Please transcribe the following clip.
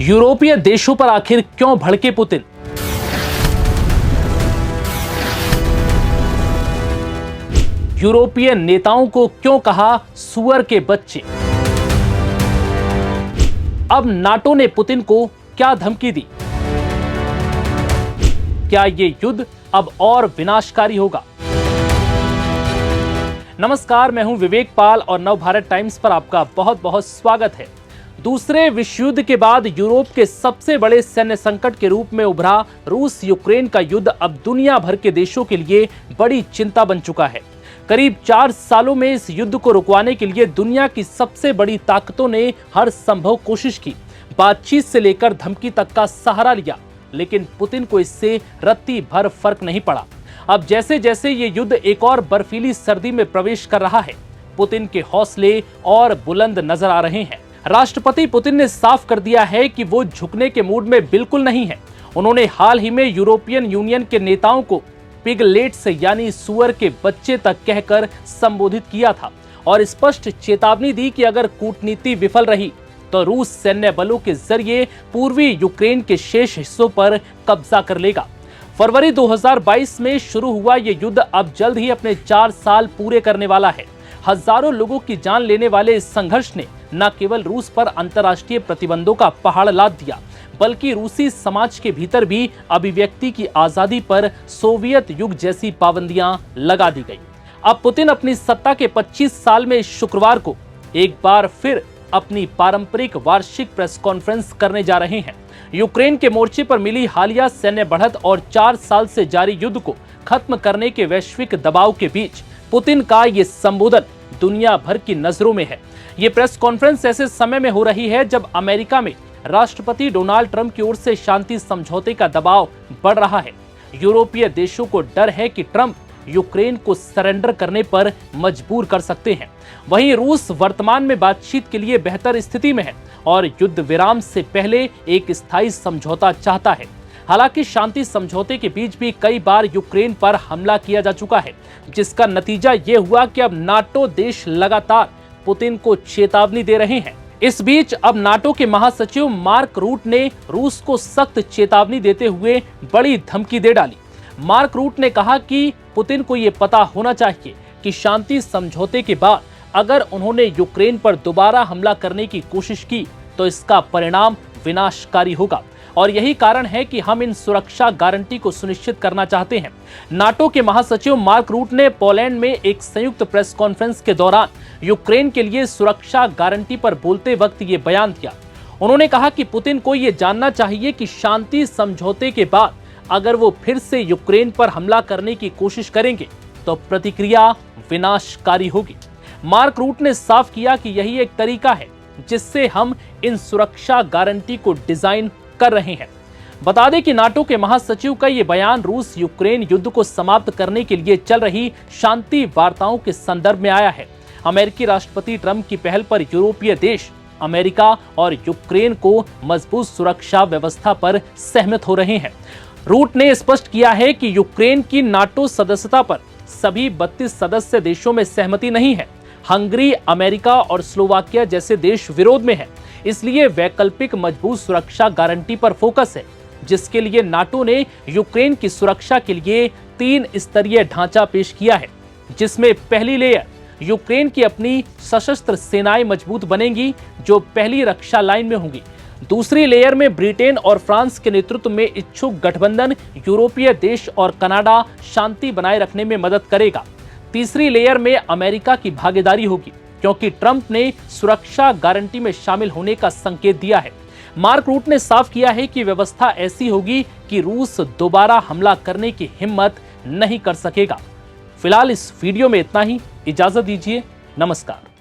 यूरोपीय देशों पर आखिर क्यों भड़के पुतिन? यूरोपीय नेताओं को क्यों कहा सुअर के बच्चे? अब नाटो ने पुतिन को क्या धमकी दी? क्या ये युद्ध अब और विनाशकारी होगा? नमस्कार, मैं हूं विवेक पाल और नवभारत टाइम्स पर आपका बहुत बहुत स्वागत है। दूसरे विश्व युद्ध के बाद यूरोप के सबसे बड़े सैन्य संकट के रूप में उभरा रूस यूक्रेन का युद्ध अब दुनिया भर के देशों के लिए बड़ी चिंता बन चुका है। करीब 4 सालों में इस युद्ध को रुकवाने के लिए दुनिया की सबसे बड़ी ताकतों ने हर संभव कोशिश की, बातचीत से लेकर धमकी तक का सहारा लिया, लेकिन पुतिन को इससे रत्ती भर फर्क नहीं पड़ा। अब जैसे जैसे ये युद्ध एक और बर्फीली सर्दी में प्रवेश कर रहा है, पुतिन के हौसले और बुलंद नजर आ रहे हैं। राष्ट्रपति पुतिन ने साफ कर दिया है कि वो झुकने के मूड में बिल्कुल नहीं है। उन्होंने हाल ही में यूरोपियन यूनियन के नेताओं को पिगलेट्स यानी सुअर के बच्चे तक कहकर संबोधित किया था और स्पष्ट चेतावनी दी कि अगर कूटनीति विफल रही तो रूस सैन्य बलों के जरिए पूर्वी यूक्रेन के शेष हिस्सों पर कब्जा कर लेगा। फरवरी 2022 में शुरू हुआ ये युद्ध अब जल्द ही अपने 4 साल पूरे करने वाला है। हजारों लोगों की जान लेने वाले इस संघर्ष ने न केवल रूस पर अंतर्राष्ट्रीय प्रतिबंधों का पहाड़ लाद दिया, बल्कि रूसी समाज के भीतर भी अभिव्यक्ति की आजादी पर सोवियत युग जैसी पाबंदियां लगा दी गई। अब पुतिन अपनी सत्ता के 25 साल में शुक्रवार को एक बार फिर अपनी पारंपरिक वार्षिक प्रेस कॉन्फ्रेंस करने जा रहे हैं। यूक्रेन के मोर्चे पर मिली हालिया सैन्य बढ़त और 4 साल से जारी युद्ध को खत्म करने के वैश्विक दबाव के बीच पुतिन का ये संबोधन दुनिया भर की नजरों में है। ये प्रेस कॉन्फ्रेंस ऐसे समय में हो रही है जब अमेरिका में राष्ट्रपति डोनाल्ड ट्रंप की ओर से शांति समझौते का दबाव बढ़ रहा है। यूरोपीय देशों को डर है कि ट्रंप यूक्रेन को सरेंडर करने पर मजबूर कर सकते हैं। वहीं रूस वर्तमान में बातचीत के लिए बेहतर स्थिति में है और युद्ध विराम से पहले एक स्थायी समझौता चाहता है। हालांकि शांति समझौते के बीच भी कई बार यूक्रेन पर हमला किया जा चुका है, जिसका नतीजा ये हुआ कि अब नाटो देश लगातार पुतिन को चेतावनी दे रहे हैं। इस बीच अब नाटो के महासचिव मार्क रूट ने रूस को सख्त चेतावनी देते हुए बड़ी धमकी दे डाली। मार्क रूट ने कहा कि पुतिन को ये पता होना चाहिए कि शांति समझौते के बाद अगर उन्होंने यूक्रेन पर दोबारा हमला करने की कोशिश की तो इसका परिणाम विनाशकारी होगा और यही कारण है कि हम इन सुरक्षा गारंटी को सुनिश्चित करना चाहते हैं। नाटो के महासचिव मार्क रूट ने पोलैंड में एक संयुक्त प्रेस कॉन्फ्रेंस के दौरान यूक्रेन के लिए सुरक्षा गारंटी पर बोलते वक्त ये बयान दिया। उन्होंने कहा कि पुतिन को ये जानना चाहिए कि शांति समझौते के बाद अगर वो फिर से यूक्रेन पर हमला करने की कोशिश करेंगे तो प्रतिक्रिया विनाशकारी होगी। मार्क रूट ने साफ किया कि यही एक तरीका है जिससे हम इन सुरक्षा गारंटी को डिजाइन कर रहे हैं। बता दें कि नाटो के महासचिव का ये बयान रूस यूक्रेन युद्ध को समाप्त करने के लिए चल रही शांति वार्ताओं के संदर्भ में आया है। अमेरिकी राष्ट्रपति ट्रंप की पहल पर यूरोपीय देश अमेरिका और यूक्रेन को मजबूत सुरक्षा व्यवस्था पर सहमत हो रहे हैं। रूट ने स्पष्ट किया है कि यूक्रेन की नाटो सदस्यता पर सभी 32 सदस्य देशों में सहमति नहीं है। हंगरी, अमेरिका और स्लोवाकिया जैसे देश विरोध में है, इसलिए वैकल्पिक मजबूत सुरक्षा गारंटी पर फोकस है, जिसके लिए नाटो ने यूक्रेन की सुरक्षा के लिए 3 स्तरीय ढांचा पेश किया है, जिसमें पहली लेयर यूक्रेन की अपनी सशस्त्र सेनाएं मजबूत बनेंगी जो पहली रक्षा लाइन में होंगी। दूसरी लेयर में ब्रिटेन और फ्रांस के नेतृत्व में इच्छुक गठबंधन यूरोपीय देश और कनाडा शांति बनाए रखने में मदद करेगा। तीसरी लेयर में अमेरिका की भागीदारी होगी, क्योंकि ट्रंप ने सुरक्षा गारंटी में शामिल होने का संकेत दिया है। मार्क रूट ने साफ किया है कि व्यवस्था ऐसी होगी कि रूस दोबारा हमला करने की हिम्मत नहीं कर सकेगा। फिलहाल इस वीडियो में इतना ही। इजाजत दीजिए। नमस्कार।